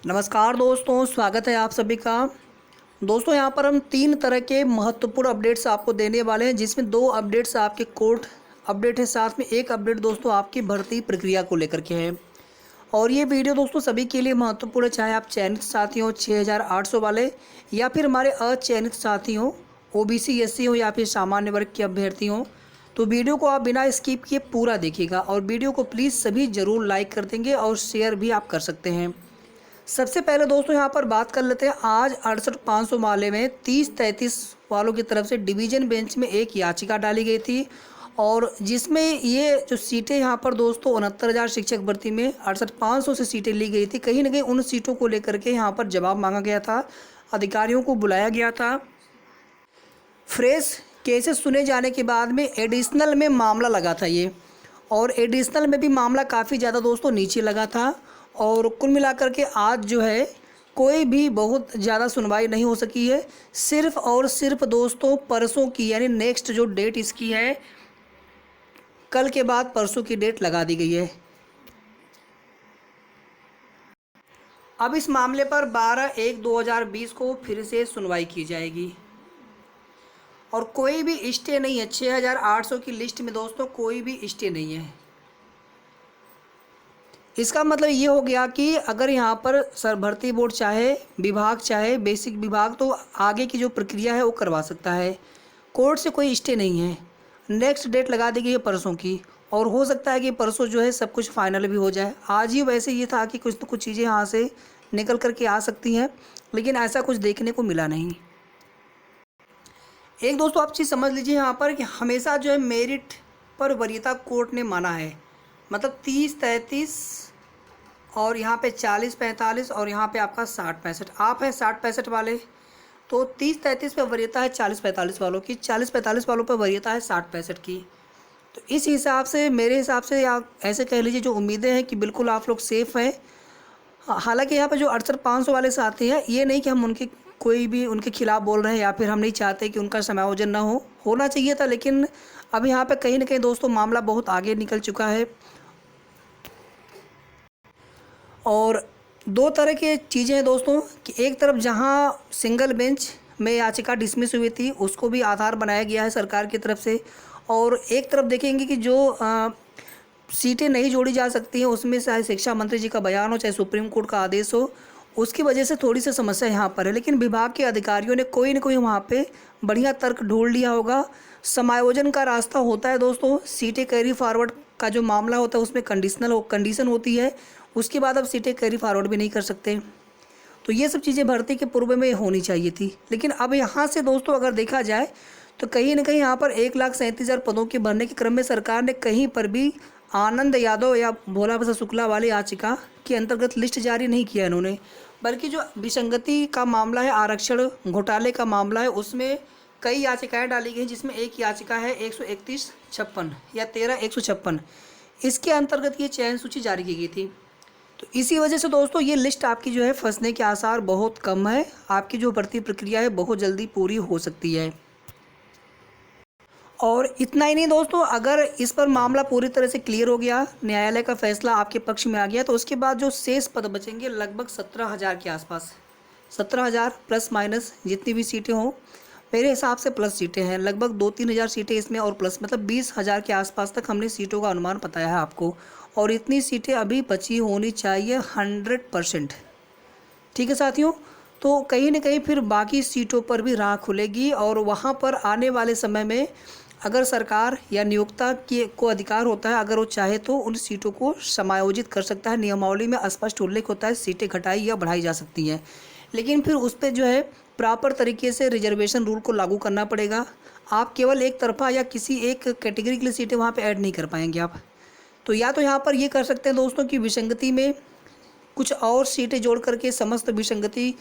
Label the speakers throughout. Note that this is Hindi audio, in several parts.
Speaker 1: नमस्कार दोस्तों, स्वागत है आप सभी का। दोस्तों यहाँ पर हम 3 तरह के महत्वपूर्ण अपडेट्स आपको देने वाले हैं, जिसमें 2 अपडेट्स आपके कोर्ट अपडेट है, साथ में एक अपडेट दोस्तों आपकी भर्ती प्रक्रिया को लेकर के है। और ये वीडियो दोस्तों सभी के लिए महत्वपूर्ण है, चाहे आप चयनित साथी हो 6800 वाले या फिर हमारे अचयनित साथी हो, ओबीसी एससी हो या फिर सामान्य वर्ग के अभ्यर्थी हो। तो वीडियो को आप बिना स्किप किए पूरा देखिएगा और वीडियो को प्लीज़ सभी ज़रूर लाइक कर देंगे और शेयर भी आप कर सकते हैं। सबसे पहले दोस्तों यहाँ पर बात कर लेते हैं। आज 68,500 मामले में 30-33 वालों की तरफ से डिवीज़न बेंच में एक याचिका डाली गई थी, और जिसमें ये जो सीटें यहाँ पर दोस्तों 69,000 शिक्षक भर्ती में 68,500 से सीटें ली गई थी। कहीं ना कहीं उन सीटों को लेकर के यहाँ पर जवाब मांगा गया था, अधिकारियों को बुलाया गया था। फ्रेश केसेस सुने जाने के बाद में एडिशनल में मामला लगा था ये, और एडिशनल में भी मामला काफ़ी ज़्यादा दोस्तों नीचे लगा था। और कुल मिलाकर के आज जो है कोई भी बहुत ज़्यादा सुनवाई नहीं हो सकी है। सिर्फ और सिर्फ दोस्तों परसों की, यानी नेक्स्ट जो डेट इसकी है, कल के बाद परसों की डेट लगा दी गई है। अब इस मामले पर 12/1/2020 को फिर से सुनवाई की जाएगी, और कोई भी स्टे नहीं है। 6800 की लिस्ट में दोस्तों कोई भी स्टे नहीं है। इसका मतलब ये हो गया कि अगर यहाँ पर सर भर्ती बोर्ड चाहे, विभाग चाहे बेसिक विभाग, तो आगे की जो प्रक्रिया है वो करवा सकता है। कोर्ट से कोई स्टे नहीं है। नेक्स्ट डेट लगा दी गई है परसों की, और हो सकता है कि परसों जो है सब कुछ फाइनल भी हो जाए। आज ही वैसे ये था कि कुछ तो कुछ चीज़ें यहाँ से निकल कर के आ सकती हैं, लेकिन ऐसा कुछ देखने को मिला नहीं। एक दोस्तों आप चीज़ समझ लीजिए यहाँ पर कि हमेशा जो है मेरिट पर वरीयता कोर्ट ने माना है। मतलब 30-33 और यहाँ पे 40-45 और यहाँ पे आपका 60-65। आप है 60-65 वाले, तो 30-33 पे वरीयता है 40-45 वालों की, 40-45 वालों पे वरीयता है 60-65 की। तो इस हिसाब से मेरे हिसाब से आप ऐसे कह लीजिए, जो उम्मीदें हैं कि बिल्कुल आप लोग सेफ़ हैं। हालांकि यहाँ पे जो 68,500 वाले साथी हैं, ये नहीं कि हम उनके कोई भी उनके खिलाफ़ बोल रहे हैं या फिर हम नहीं चाहते कि उनका समायोजन ना होना चाहिए था, लेकिन अब यहाँ पे कहीं ना कहीं दोस्तों मामला बहुत आगे निकल चुका है। और 2 तरह की चीज़ें हैं दोस्तों कि एक तरफ जहां सिंगल बेंच में याचिका डिसमिस हुई थी, उसको भी आधार बनाया गया है सरकार की तरफ से, और एक तरफ देखेंगे कि जो सीटें नहीं जोड़ी जा सकती हैं, उसमें चाहे शिक्षा मंत्री जी का बयान हो, चाहे सुप्रीम कोर्ट का आदेश हो, उसकी वजह से थोड़ी सी समस्या यहाँ पर है। लेकिन विभाग के अधिकारियों ने कोई ना कोई वहाँ पे बढ़िया तर्क ढूंढ लिया होगा। समायोजन का रास्ता होता है दोस्तों, सीटें कैरी फॉरवर्ड का जो मामला होता है उसमें कंडीशन होती है, उसके बाद अब सीटें कैरी फॉरवर्ड भी नहीं कर सकते। तो ये सब चीज़ें भर्ती के पूर्व में होनी चाहिए थी। लेकिन अब यहाँ से दोस्तों अगर देखा जाए तो कहीं ना कहीं यहाँ पर 1,37,000 पदों के भरने के क्रम में सरकार ने कहीं पर भी आनंद यादव या भोला प्रसाद शुक्ला वाली याचिका के अंतर्गत लिस्ट जारी नहीं किया इन्होंने, बल्कि जो विसंगति का मामला है, आरक्षण घोटाले का मामला है, उसमें कई याचिकाएं डाली गई, जिसमें एक याचिका है 131-56 या 13-156, इसके अंतर्गत ये चयन सूची जारी की गई थी। तो इसी वजह से दोस्तों ये लिस्ट आपकी जो है फंसने के आसार बहुत कम है। आपकी जो भर्ती प्रक्रिया है बहुत जल्दी पूरी हो सकती है। और इतना ही नहीं दोस्तों, अगर इस पर मामला पूरी तरह से क्लियर हो गया, न्यायालय का फैसला आपके पक्ष में आ गया, तो उसके बाद जो शेष पद बचेंगे लगभग 17,000 के आसपास, 17,000 प्लस माइनस जितनी भी सीटें हों, मेरे हिसाब से प्लस सीटें हैं, लगभग 2-3 हज़ार सीटें इसमें, और प्लस मतलब 20,000 के आसपास तक हमने सीटों का अनुमान बताया है आपको। और इतनी सीटें अभी बची होनी चाहिए 100%। ठीक है साथियों, तो कहीं ना कहीं फिर बाकी सीटों पर भी राह खुलेगी, और वहाँ पर आने वाले समय में अगर सरकार या नियोक्ता को अधिकार होता है, अगर वो चाहे तो उन सीटों को समायोजित कर सकता है। नियमावली में स्पष्ट उल्लेख होता है सीटें घटाई या बढ़ाई जा सकती हैं, लेकिन फिर उस पर जो है प्रॉपर तरीके से रिजर्वेशन रूल को लागू करना पड़ेगा। आप केवल एक तरफा या किसी एक कैटेगरी के लिए सीटें वहाँ पे ऐड नहीं कर पाएंगे आप। तो या तो यहाँ पर ये कर सकते हैं दोस्तों कि विसंगति में कुछ और सीटें जोड़ करके समस्त विसंगति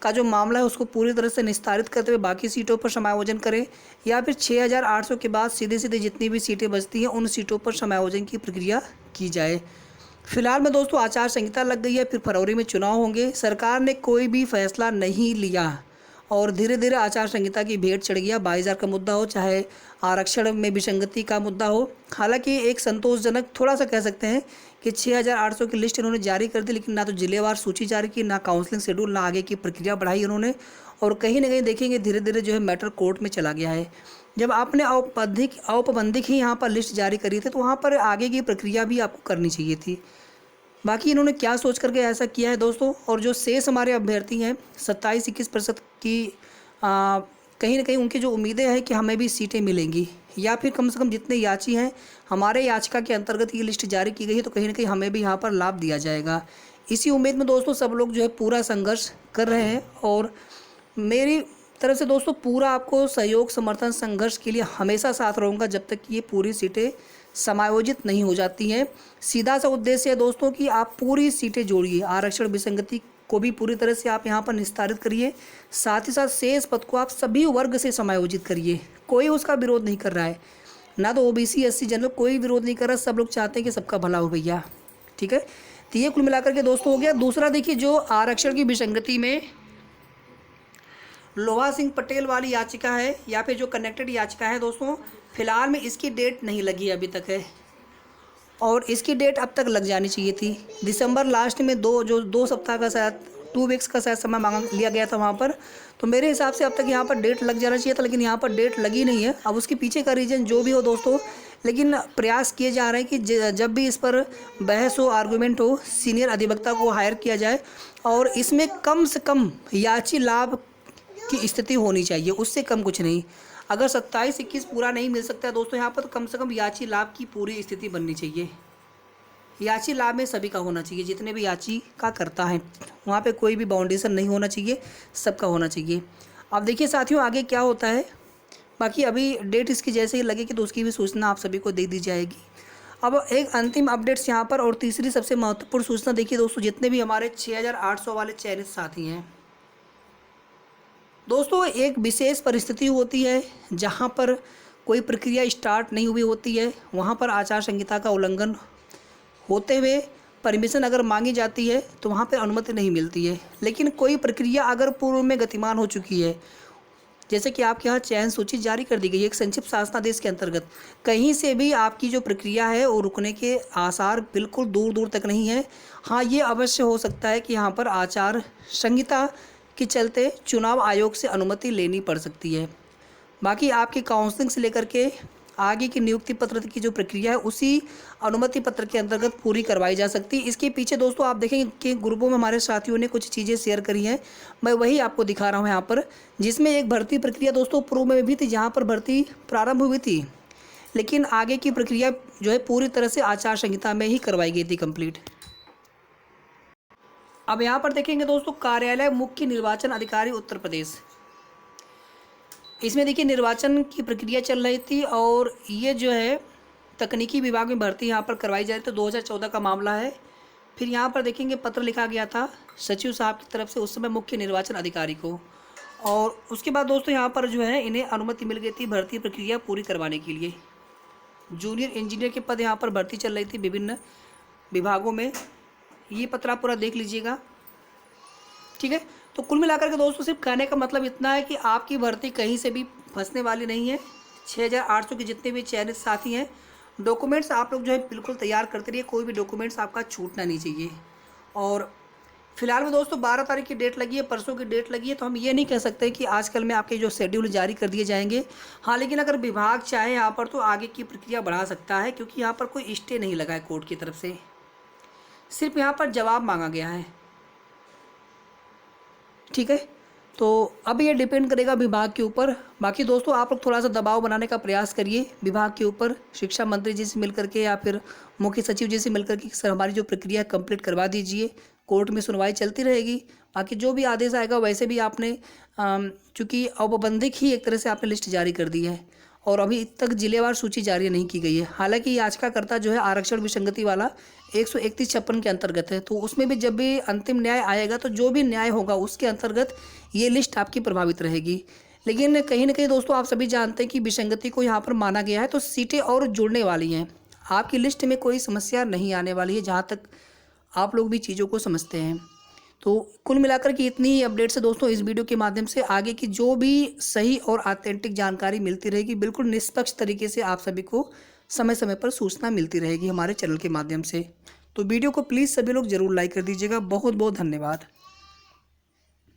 Speaker 1: का जो मामला है उसको पूरी तरह से निस्तारित करते हुए बाकी सीटों पर समायोजन करें, या फिर 6,800 के बाद सीधे सीधे जितनी भी सीटें बचती हैं उन सीटों पर समायोजन की प्रक्रिया की जाए। फिलहाल में दोस्तों आचार संहिता लग गई है, फिर फरवरी में चुनाव होंगे, सरकार ने कोई भी फैसला नहीं लिया, और धीरे धीरे आचार संहिता की भेंट चढ़ गया। 22,000 का मुद्दा हो, चाहे आरक्षण में विसंगति का मुद्दा हो। हालांकि एक संतोषजनक थोड़ा सा कह सकते हैं कि 6,800 की लिस्ट इन्होंने जारी कर दी, लेकिन ना तो जिलेवार सूची जारी की, ना काउंसलिंग शेड्यूल, ना आगे की प्रक्रिया बढ़ाई उन्होंने। और कहीं ना कहीं देखेंगे धीरे धीरे जो है मैटर कोर्ट में चला गया है। जब आपने औपबंधिक ही यहाँ पर लिस्ट जारी करी थी, तो वहाँ पर आगे की प्रक्रिया भी आपको करनी चाहिए थी। बाकी इन्होंने क्या सोच करके ऐसा किया है दोस्तों। और जो शेष हमारे अभ्यर्थी हैं 27-21% की कहीं ना कहीं उनकी जो उम्मीदें हैं कि हमें भी सीटें मिलेंगी, या फिर कम से कम जितने याची हैं हमारे याचिका के अंतर्गत ये लिस्ट जारी की गई है, तो कहीं ना कहीं हमें भी यहाँ पर लाभ दिया जाएगा। इसी उम्मीद में दोस्तों सब लोग जो है पूरा संघर्ष कर रहे हैं। और मेरी तरफ से दोस्तों पूरा आपको सहयोग, समर्थन, संघर्ष के लिए हमेशा साथ रहूँगा जब तक ये पूरी सीटें समायोजित नहीं हो जाती हैं। सीधा सा उद्देश्य है दोस्तों कि आप पूरी सीटें जोड़िए, आरक्षण विसंगति को भी पूरी तरह से आप यहाँ पर निस्तारित करिए, साथ ही साथ शेष पद को आप सभी वर्ग से समायोजित करिए। कोई उसका विरोध नहीं कर रहा है, ना तो ओबीसी, एससी, जनरल, कोई विरोध नहीं कर रहा। सब लोग चाहते हैं कि सबका भला हो भैया, ठीक है। तो ये कुल मिलाकर के दोस्तों हो गया। दूसरा देखिए, जो आरक्षण की विसंगति में लोहा सिंह पटेल वाली याचिका है या फिर जो कनेक्टेड याचिका है दोस्तों, फिलहाल में इसकी डेट नहीं लगी अभी तक है, और इसकी डेट अब तक लग जानी चाहिए थी। दिसंबर लास्ट में 2 सप्ताह का शायद 2 वीक्स का शायद समय मांगा लिया गया था वहाँ पर, तो मेरे हिसाब से अब तक यहाँ पर डेट लग जाना चाहिए था, लेकिन यहाँ पर डेट लगी नहीं है। अब उसके पीछे का रीज़न जो भी हो दोस्तों, लेकिन प्रयास किए जा रहे हैं कि जब भी इस पर बहस हो, आर्गूमेंट हो, सीनियर अधिवक्ता को हायर किया जाए और इसमें कम से कम याची लाभ की स्थिति होनी चाहिए, उससे कम कुछ नहीं। अगर 27-21 पूरा नहीं मिल सकता है दोस्तों यहाँ पर, तो कम से कम याची लाभ की पूरी स्थिति बननी चाहिए। याची लाभ में सभी का होना चाहिए, जितने भी याची का करता है वहाँ पे कोई भी बाउंडेशन नहीं होना चाहिए, सबका होना चाहिए। अब देखिए साथियों आगे क्या होता है। बाकी अभी डेट इसकी जैसे ही लगेगी तो उसकी भी सूचना आप सभी को दे दी जाएगी। अब एक अंतिम अपडेट्स यहाँ पर, और तीसरी सबसे महत्वपूर्ण सूचना देखिए दोस्तों, जितने भी हमारे 6,800 वाले चयनित साथी हैं दोस्तों, एक विशेष परिस्थिति होती है जहाँ पर कोई प्रक्रिया स्टार्ट नहीं हुई होती है, वहाँ पर आचार संहिता का उल्लंघन होते हुए परमिशन अगर मांगी जाती है तो वहाँ पर अनुमति नहीं मिलती है। लेकिन कोई प्रक्रिया अगर पूर्व में गतिमान हो चुकी है, जैसे कि आपके यहाँ चयन सूची जारी कर दी गई है एक संक्षिप्त शासनादेश के अंतर्गत, कहीं से भी आपकी जो प्रक्रिया है वो रुकने के आसार बिल्कुल दूर दूर तक नहीं है। हाँ, ये अवश्य हो सकता है कि यहाँ पर आचार संहिता के चलते चुनाव आयोग से अनुमति लेनी पड़ सकती है। बाकी आपकी काउंसलिंग से लेकर के आगे की नियुक्ति पत्र की जो प्रक्रिया है उसी अनुमति पत्र के अंतर्गत पूरी करवाई जा सकती है। इसके पीछे दोस्तों आप देखेंगे कि ग्रुपों में हमारे साथियों ने कुछ चीज़ें शेयर करी हैं, मैं वही आपको दिखा रहा हूँ यहाँ पर, जिसमें एक भर्ती प्रक्रिया दोस्तों पूर्व में भी थी जहाँ पर भर्ती प्रारंभ हुई थी, लेकिन आगे की प्रक्रिया जो है पूरी तरह से आचार संहिता में ही करवाई गई थी कंप्लीट। अब यहाँ पर देखेंगे दोस्तों, कार्यालय मुख्य निर्वाचन अधिकारी उत्तर प्रदेश, इसमें देखिए निर्वाचन की प्रक्रिया चल रही थी और ये जो है तकनीकी विभाग में भर्ती यहाँ पर करवाई जा रही थी। 2014 का मामला है। फिर यहाँ पर देखेंगे पत्र लिखा गया था सचिव साहब की तरफ से उस समय मुख्य निर्वाचन अधिकारी को, और उसके बाद दोस्तों यहाँ पर जो है इन्हें अनुमति मिल गई थी भर्ती प्रक्रिया पूरी करवाने के लिए। जूनियर इंजीनियर के पद यहाँ पर भर्ती चल रही थी विभिन्न विभागों में, ये पत्र आप पूरा देख लीजिएगा, ठीक है। तो कुल मिलाकर के दोस्तों सिर्फ कहने का मतलब इतना है कि आपकी भर्ती कहीं से भी फंसने वाली नहीं है। 6,800 के जितने भी चयनित साथी हैं, डॉक्यूमेंट्स आप लोग जो है बिल्कुल तैयार करते रहिए, कोई भी डॉक्यूमेंट्स आपका छूटना नहीं चाहिए। और फिलहाल में दोस्तों 12 तारीख की डेट लगी है, परसों की डेट लगी है, तो हम ये नहीं कह सकते कि आजकल में आपके जो शेड्यूल जारी कर दिए जाएंगे। हाँ, लेकिन अगर विभाग चाहे यहाँ पर तो आगे की प्रक्रिया बढ़ा सकता है, क्योंकि यहाँ पर कोई स्टे नहीं लगा है कोर्ट की तरफ से, सिर्फ यहाँ पर जवाब मांगा गया है, ठीक है। तो अब ये डिपेंड करेगा विभाग के ऊपर। बाकी दोस्तों आप लोग थोड़ा सा दबाव बनाने का प्रयास करिए विभाग के ऊपर, शिक्षा मंत्री जी से मिलकर के या फिर मुख्य सचिव जी से मिलकर के, सर हमारी जो प्रक्रिया कंप्लीट करवा दीजिए, कोर्ट में सुनवाई चलती रहेगी। बाकी जो भी आदेश आएगा, वैसे भी आपने चूँकि औपबंधिक ही एक तरह से आपने लिस्ट जारी कर दी है और अभी तक जिलेवार सूची जारी नहीं की गई है। हालांकि याचिकाकर्ता जो है आरक्षण विसंगति वाला 131-56 के अंतर्गत है, तो उसमें भी जब भी अंतिम न्याय आएगा तो जो भी न्याय होगा उसके अंतर्गत ये लिस्ट आपकी प्रभावित रहेगी। लेकिन कहीं ना कहीं दोस्तों आप सभी जानते हैं कि विसंगति को यहाँ पर माना गया है, तो सीटें और जुड़ने वाली हैं, आपकी लिस्ट में कोई समस्या नहीं आने वाली है, जहाँ तक आप लोग भी चीज़ों को समझते हैं। तो कुल मिलाकर के इतनी ही अपडेट्स है दोस्तों इस वीडियो के माध्यम से। आगे की जो भी सही और ऑथेंटिक जानकारी मिलती रहेगी, बिल्कुल निष्पक्ष तरीके से आप सभी को समय समय पर सूचना मिलती रहेगी हमारे चैनल के माध्यम से। तो वीडियो को प्लीज़ सभी लोग ज़रूर लाइक कर दीजिएगा। बहुत बहुत धन्यवाद।